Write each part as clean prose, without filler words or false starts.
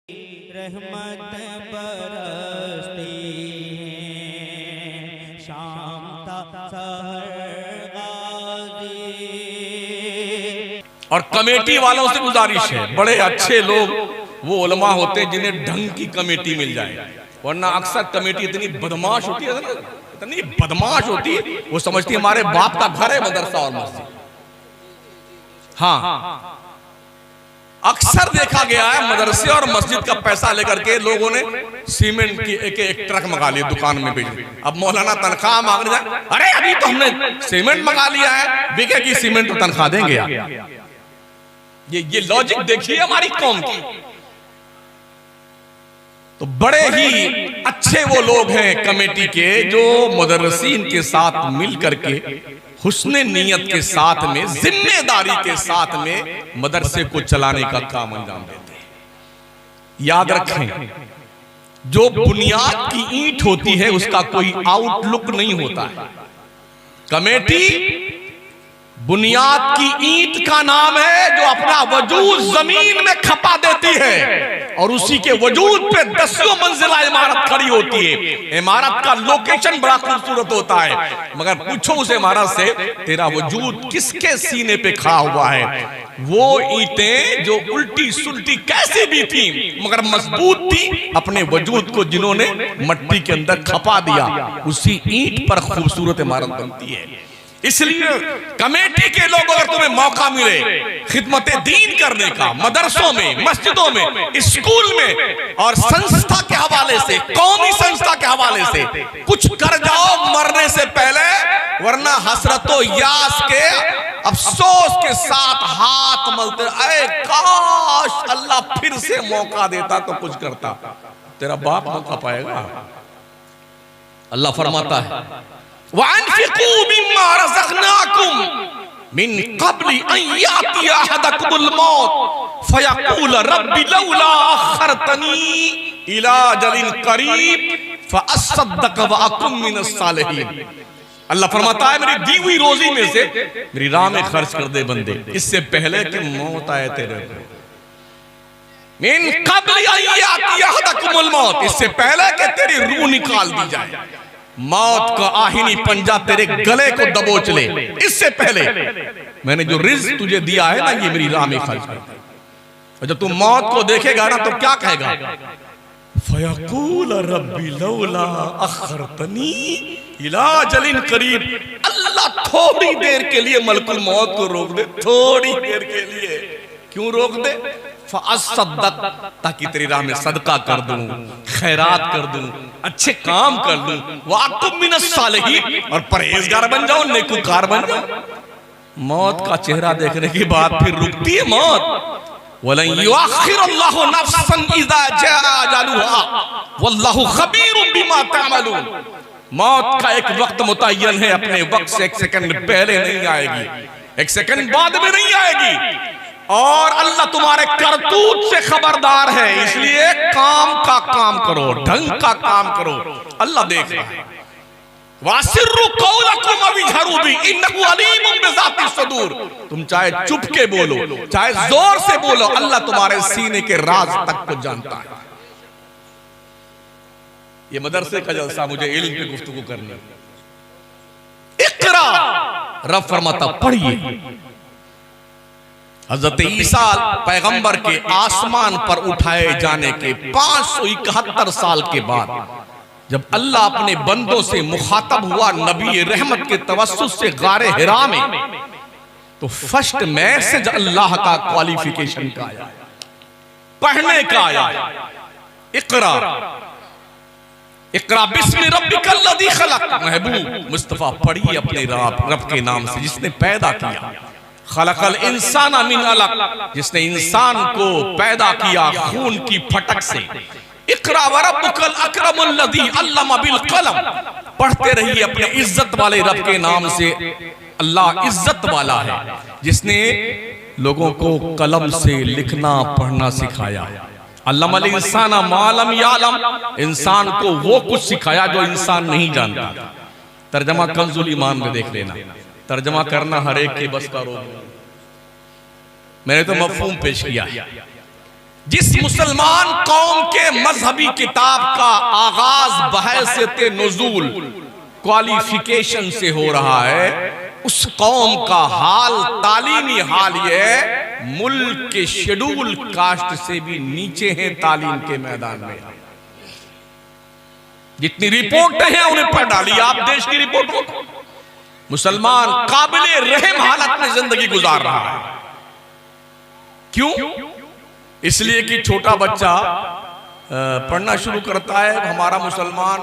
रहमत बरसती है शाम सहर गाज़ी। और कमेटी वालों से गुजारिश है, बड़े अच्छे लोग वो उलमा होते हैं जिन्हें ढंग की कमेटी मिल जाए, वरना अक्सर कमेटी इतनी बदमाश होती है ना, इतनी बदमाश होती है, वो समझती है हमारे बाप का घर है मदरसा और मस्जिद। हाँ, अक्सर देखा गया है मदरसे और मस्जिद का पैसा लेकर के लोगों ने सीमेंट की एक ट्रक मंगा लिया, दुकान में भेज। अब मौलाना तनख्वाह मांगने जाए, अरे अभी तो हमने सीमेंट मंगा लिया है, बिकेगी सीमेंट तो तनख्वाह देंगे आप। ये लॉजिक देखिए हमारी कौम की। तो बड़े ही अच्छे वो लोग हैं कमेटी के जो मुदर्रिसीन के साथ मिल करके हुस्ने नियत के साथ में, जिम्मेदारी के साथ में मदरसे को चलाने का काम अंजाम देते हैं। याद रखें, जो बुनियाद की ईंट होती है उसका कोई आउटलुक नहीं होता है। कमेटी बुनियाद की ईंट का नाम है जो अपना वजूद जमीन में खपा देती है और उसी के वजूद पे 10 मंजिला इमारत खड़ी होती है। इमारत का लोकेशन बड़ा खूबसूरत होता है, मगर पूछो उस इमारत से तेरा वजूद किसके सीने पे खड़ा हुआ है। वो ईंटें जो उल्टी सुल्टी कैसी भी थी मगर मजबूत थी, अपने वजूद को जिन्होंने मट्टी के अंदर खपा दिया, उसी ईंट पर खूबसूरत इमारत बनती है। इसलिए कमेटी के लोग अगर तुम्हें मौका मिले खिदमत दीन करने का, मदरसों में, मस्जिदों में, स्कूल में और संस्था के हवाले से, कौमी संस्था के हवाले से कुछ कर जाओ मरने से पहले, वरना हसरतो यास के अफसोस के साथ हाथ मलते, अरे काश अल्लाह फिर से मौका देता तो कुछ करता। तेरा बाप मौका पाएगा। अल्लाह फरमाता है वअन्फिकू मिम्मा रज़क़नाकुम मिन क़ब्लि अन यातिया अहदकुमुल मौत फयक़ूल रब्बी लौला अख़रतनी इला अजलिन क़रीब फ़अस्सद्दक़ व अकुम मिनस सालिहीन। अल्लाह फरमाता है मेरी दी हुई रोजी में से मेरी राह में खर्च कर दे बंदे, इससे पहले कि मौत आए तेरे को। मिन क़ब्लि अन यातिया अहदकुमुल मौत, इससे पहले कि तेरी रूह निकाल दी जाए, मौत का आहिनी पंजा तेरे गले को दबोच ले, इससे पहले मैंने जो रिज़्क़ तुझे दिया है ना, ये मेरी राह में खर्च कर। और जब तू मौत को देखेगा ना तो क्या कहेगा, फयक़ूल रब्बी लौला अख़रतनी इला अजलिन क़रीब। अल्लाह थोड़ी देर के लिए मलकुल मौत को रोक दे, थोड़ी देर के लिए। क्यों रोक दे? फ़अस्सद्दक़, ताकि तेरी राह में सदका कर दूं, खैरात कर दूं, अच्छे काम कर दूं, वअकुम मिनस सालिहीन, और परहेजगार बन जाऊं, नेकूकार बन जाऊं। मौत का चेहरा देखने के बाद फिर रुकती है मौत। वलन युअख़्खिरुल्लाहु नफ़्सन इज़ा जाअ अजलुहा वल्लाहु ख़बीरुम बिमा तअमलून। मौत का एक वक्त मुतय्यन है, अपने वक्त से 1 सेकंड पहले नहीं आएगी, 1 सेकंड बाद में नहीं आएगी, और अल्लाह तुम्हारे करतूत से खबरदार है। इसलिए काम का काम करो, ढंग का काम करो, अल्लाह देख रहा है। वासिर्रु कौलकुम अव इजहरू बि इन्नहु अलीमुम बिज़ाति सदूर। तुम चाहे चुप के बोलो, चाहे जोर से बोलो, अल्लाह तुम्हारे सीने के राज तक को जानता है। ये मदरसे का जलसा, मुझे इल्म पे गुफ्तगू करनी। इक़रा, रब फरमाता पढ़िए। हज़रत ईसा पैगंबर के आसमान पर उठाए जाने के 571 साल के बाद जब अल्लाह अपने बंदों से मुखातब हुआ नबी रहमत के तवस्सुत से गारे हिरा में, तो फर्स्ट मैसेज अल्लाह का क्वालिफिकेशन का आया, पढ़ने का आया। इक़रा इक़रा बिस्मि रब्बिकल लज़ी खलक़। महबूब मुस्तफ़ा पढ़िए अपने रब के नाम से जिसने पैदा किया। खलक़ल इंसाना मिन अलक़, जिसने इंसान को पैदा किया खून की फटक से। इक़रा व रब्बुकल अकरमुल लज़ी अल्लमा बिल क़लम। पढ़ते रहिए अपने इज्जत वाले रब के नाम से। अल्लाह इज्जत वाला है जिसने लोगों को कलम से लिखना पढ़ना सिखाया। अल्लमल इंसाना मा लम यालम, इंसान को वो कुछ सिखाया जो इंसान नहीं जानता। तर्जमा कंजुल ईमान में देख लेना, तर्जमा करना हर एक के बस का रोग। मैंने तो मफहूम पेश किया है। जिस मुसलमान कौम के मजहबी किताब का आगाज बहैसियत नुज़ूल क्वालिफिकेशन से हो रहा है, उस कौम का हाल, तालीमी हाल ये है, मुल्क के शेड्यूल कास्ट से भी नीचे हैं तालीम के मैदान में। जितनी रिपोर्टें हैं उन्हें पढ़ डालिए आप देश की रिपोर्ट को। मुसलमान काबिले रहम हालत में जिंदगी गुजार रहा है। क्यों? इसलिए कि छोटा बच्चा पढ़ना शुरू करता है, हमारा मुसलमान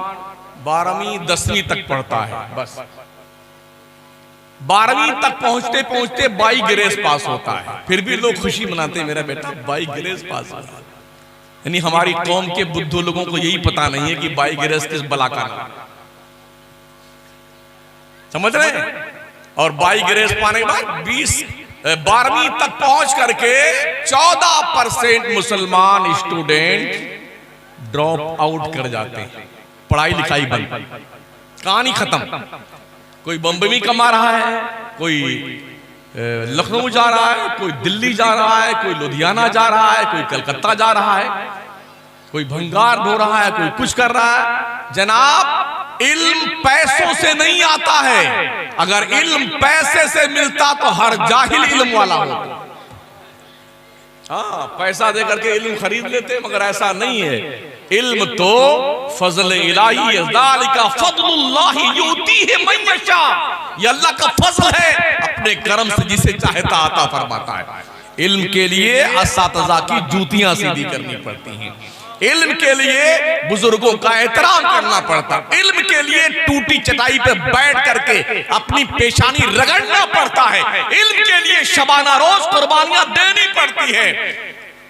12वीं 10वीं तक पढ़ता है, बस 12वीं तक पहुंचते पहुंचते 22 ग्रेस पास होता है। फिर भी लोग खुशी मनाते, मेरा बेटा 22 ग्रेस पास हुआ। यानी हमारी कौम के बुद्धू लोगों को यही पता नहीं है कि 22 ग्रेस किस बला का नाम, समझ रहे हैं? और 22 ग्रेस पाने के बाद 12वीं तक पहुंच करके 14% मुसलमान स्टूडेंट ड्रॉप आउट कर जाते हैं, पढ़ाई लिखाई बंद, कहानी खत्म। कोई बम्बई में कमा रहा है, कोई लखनऊ जा रहा है, कोई दिल्ली जा रहा है, कोई लुधियाना जा रहा है, कोई कलकत्ता जा रहा है, कोई भंगार ढो रहा है, कोई कुछ कर रहा है। जनाब, इल्म पैसों से नहीं आता है। अगर इल्म पैसे से मिलता तो हर जाहिल इल्म वाला होता। हाँ, पैसा दे करके इल्म खरीद लेते, मगर ऐसा नहीं है। इल्म तो फजल इलाही, ज़ालिका फज़लुल्लाहि युतीहि मन यशा, ये अल्लाह का फजल है, अपने करम से जिसे चाहता अता फरमाता है। इल्म के लिए असातिज़ा की जूतियां सीधी करनी पड़ती हैं, इल्म के लिए बुजुर्गों का एहतराम करना पड़ता, इल्म के लिए टूटी चटाई पे बैठ करके अपनी पेशानी रगड़ना पड़ता है, इल्म के लिए शबाना रोज कुर्बानियां देनी पड़ती है।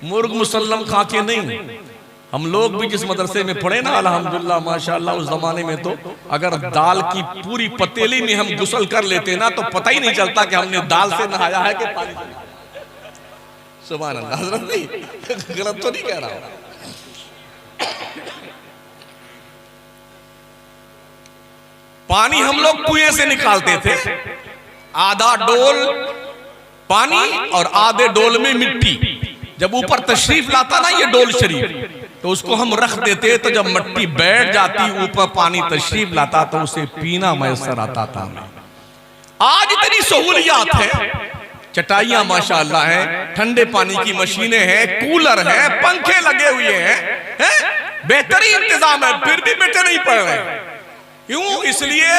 मुर्ग मुसल्लम खा के नहीं। हम लोग भी जिस मदरसे में पढ़े ना, अल्हम्दुलिल्लाह माशाअल्लाह, उस जमाने में तो अगर दाल की पूरी पतीली में हम गुस्ल कर लेते ना तो पता ही नहीं चलता कि हमने दाल से नहाया है कि पानी से। सुभान अल्लाह, हज़रत नहीं, गलत तो नहीं कह रहा हूं। पानी हम लोग कुएं से निकालते थे, आधा डोल पानी और आधे डोल में मिट्टी। जब ऊपर तशरीफ लाता ना ये डोल शरीफ, तो उसको हम रख देते, तो जब मिट्टी बैठ जाती, ऊपर पानी तशरीफ लाता, तो उसे पीना मैसर आता था। आज इतनी सहूलियात है, चटाइयां माशाअल्लाह हैं, ठंडे पानी की मशीनें हैं, कूलर हैं, पंखे लगे हुए हैं, बेहतरीन इंतजाम है, फिर भी बेटे नहीं पढ़ रहे। क्यों? इसलिए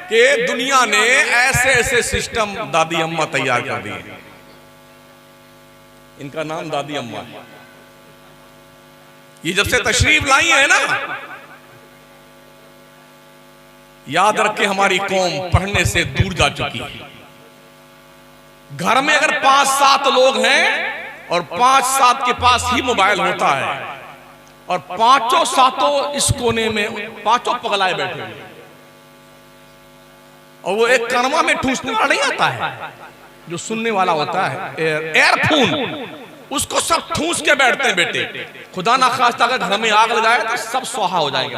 कि दुनिया ने ऐसे ऐसे सिस्टम दादी अम्मा तैयार कर दिए। इनका नाम दादी अम्मा है। ये जब से तशरीफ लाई है ना, याद रख के हमारी कौम पढ़ने से दूर जा चुकी है। घर में अगर 5-7 लोग हैं और 5-7 के पास ही मोबाइल होता है और 5-7 इस कोने में 5 पगलाए बैठे हुए, और वो एक कनवा में ठूसने वाला नहीं आता है जो सुनने वाला होता है, एयरफोन, उसको सब ठूस के बैठते हैं बेटे। खुदा ना खास्ता अगर घर में आग लगाए तो सब स्वाहा हो जाएंगे,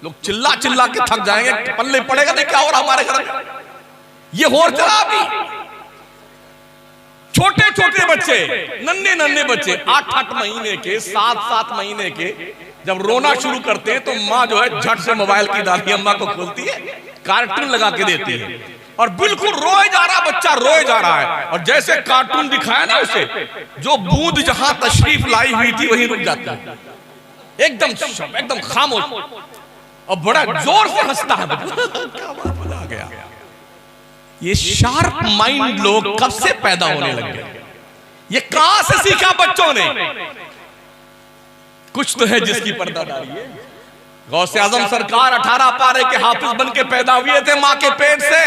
लोग चिल्ला चिल्ला के थक जाएंगे, पल्ले पड़ेगा नहीं क्या हो रहा हमारे घर में। ये हो रहा भी, छोटे छोटे बच्चे, नन्हे नन्हे बच्चे 8-8 महीने के, 7-7 महीने के, जब रोना शुरू करते हैं तो माँ जो है झट से मोबाइल की दादी अम्मा को खोलती है, कार्टून लगा के देती है, और बिल्कुल रोए जा रहा बच्चा, रोए जा रहा है, और जैसे कार्टून दिखाया ना उसे, जो बूंद जहां तशरीफ लाई हुई थी वहीं रुक जाता है, एकदम खामोश, और बड़ा जोर से हंसता है। क्या बात बता गया। ये शार्प माइंड लोग कब से पैदा होने लगे? ये कहां से सीखा बच्चों ने? कुछ तो है जिसकी पर्दादारी है। गौसे आजम सरकार 18 पारे के हाफिज बन के पैदा हुए थे माँ के पेट से।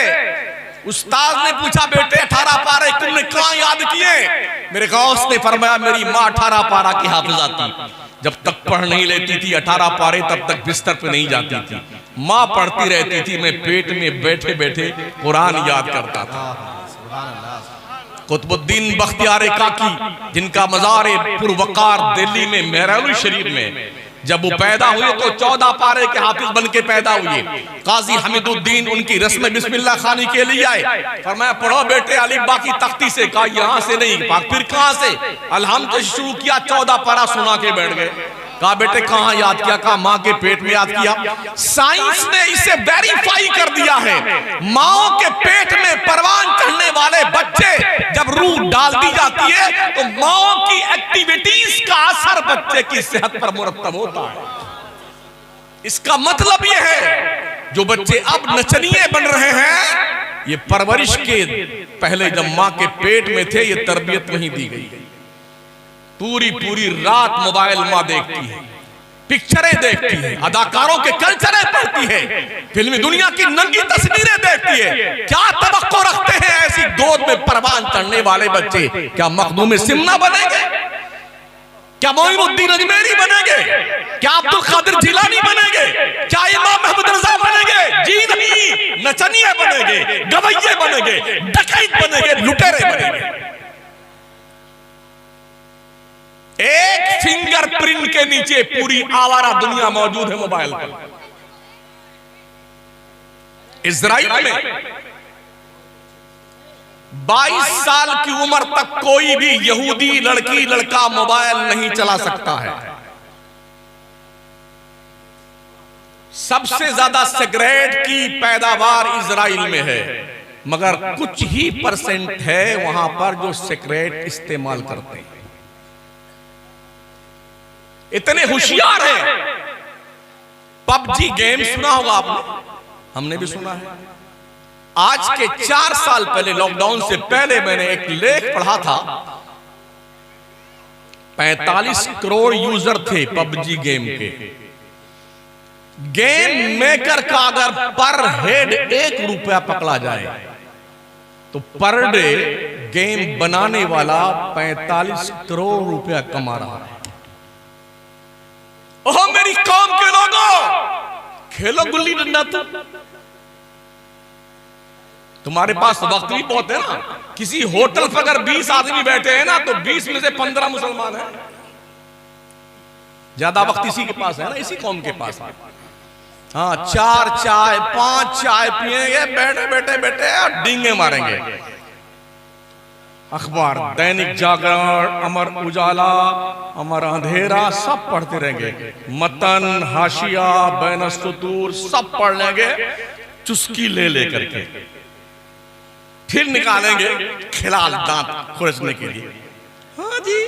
उस्ताद ने पूछा, बेटे 18 पारे तुमने कहां याद किए? मेरे गौस ने फरमाया, मेरी माँ 18 पारा की हाफिजा थी, जब तक पढ़ नहीं लेती थी 18 पारे तब तक बिस्तर पे नहीं जाती थी, माँ पढ़ती रहती थी, मैं पेट में बैठे बैठे कुरान याद करता था। कुतुबुद्दीन बख्तियार काकी, जिनका मज़ार पुरवकार दिल्ली में मेहरानुल शरीफ में, जब वो पैदा हुए तो 14 पारे के हाफिज बन के पैदा हुए। काजी हमीदुद्दीन उनकी रस्म बिस्मिल्लाह खानी के लिए आए, फरमाया पढ़ो बेटे अलिफ बा की तख्ती से। कहा यहाँ से नहीं, फिर कहाँ से? अलहम्द से शुरू किया, 14 पारा सुना के बैठ गए। कहा बेटे कहाँ याद किया? कहा माँ के पेट में याद किया। साइंस ने इसे वेरीफाई कर दिया है, माओ के पेट में परवान चढ़ने वाले बच्चे जब रूह डाल दी जाती है तो माओ की एक्टिविटीज का असर बच्चे की सेहत पर मुरतब होता है। इसका मतलब यह है जो बच्चे अब नचनिए बन रहे हैं, ये परवरिश के पहले जब माँ के पेट में थे ये तरबियत नहीं दी गई। पूरी पूरी रात मोबाइल माँ देखती है, पिक्चरें देखती है, अदाकारों के कल्चरें पढ़ती है, फिल्मी दुनिया की नंगी तस्वीरें देखती है। क्या तवक्को रखते हैं ऐसी गोद में परवान चढ़ने वाले बच्चे? क्या मखदूम सिमना बनेंगे? क्या मोइनुद्दीन अजमेरी बनेंगे? क्या अब्दुल कादिर जिलानी बनेंगे? क्या इमाम महमूद रजा बनेंगे? जी नहीं, नचनिए बनेंगे, गवैये बनेंगे, डकैत बनेंगे, लुटेरे बनेंगे। एक फिंगरप्रिंट के नीचे पूरी आवारा दुनिया मौजूद है मोबाइल पर। इजराइल में 22 साल की उम्र तक कोई भी यहूदी लड़की लड़का मोबाइल नहीं चला सकता है। सबसे ज्यादा सिगरेट की पैदावार इजराइल में है, मगर कुछ ही % है वहां पर जो सिगरेट इस्तेमाल करते हैं। इतने होशियार हैं। पबजी गेम सुना होगा आपने, हमने भी सुना है। आज के 4 साल पहले, लॉकडाउन से पहले, मैंने एक लेख पढ़ा था। 45 करोड़ यूजर थे पबजी गेम के। गेम मेकर का अगर पर हेड 1 रुपया पकड़ा जाए तो पर डे गेम बनाने वाला 45 करोड़ रुपया कमा रहा है। ओह मेरी कौम के लोगों, खेलो गुल्ली डंडा। तुम्हारे पास वक्त भी बहुत है ना। किसी होटल पर अगर 20 आदमी बैठे हैं ना तो 20 में से 15 मुसलमान हैं। ज्यादा वक्त इसी के पास है ना, इसी कौम के पास है। हाँ, 4 चाय 5 चाय पिएंगे, बैठे बैठे बैठे और डींगे मारेंगे। अखबार, दैनिक जागरण, अमर उजाला, अमर अंधेरा सब पढ़ते रहेंगे। मतन, हाशिया, बैनसुतूर सब पढ़ लेंगे चुस्की ले लेकर के, फिर निकालेंगे खिलाल दांत खुरचने के लिए। हाँ जी,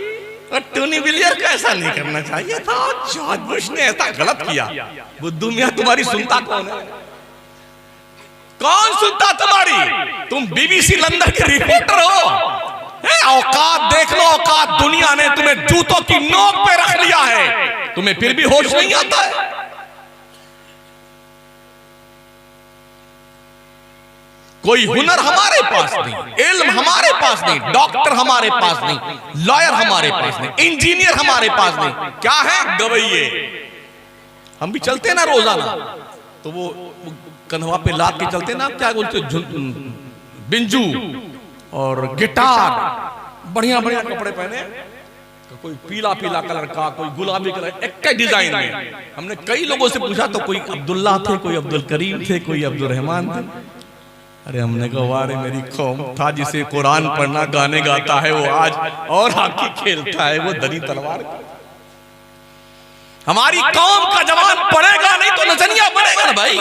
और टोनी ब्लेयर का ऐसा नहीं करना चाहिए था, जॉर्ज बुश ने ऐसा गलत किया। बुद्धू मियां तुम्हारी सुनता कौन है? कौन सुनता तुम्हारी? तुम BBC लंदन के रिपोर्टर हो। औकात देख लो, औकात। दुनिया ने तुम्हें जूतों की नोक पे रख लिया है, तुम्हें फिर भी होश नहीं आता है। कोई हुनर हमारे पास नहीं, इल्म हमारे पास नहीं, डॉक्टर हमारे पास नहीं, लॉयर हमारे पास नहीं, इंजीनियर हमारे पास नहीं। क्या है? गवैये। हम भी चलते हैं ना रोजाना, तो वो कन्हवा पे लाद के चलते ना, क्या बोलते, बिंजू और गिटार, बढ़िया बढ़िया कपड़े पहने, कोई पीला पीला कलर का, कोई गुलाबी कलर, एक डिजाइन में। हमने कई लोगों से पूछा तो कोई अब्दुल्ला थे, कोई अब्दुल करीम थे, कोई अब्दुल रहमान थे। अरे हमने कहा वारे मेरी कौम, था जिसे कुरान पढ़ना, गाने गाता है, वो आज और हॉकी खेलता है, वो दरी तलवार। हमारी कौम का जवान पढ़ेगा नहीं तो नचनिया बनेगा ना भाई।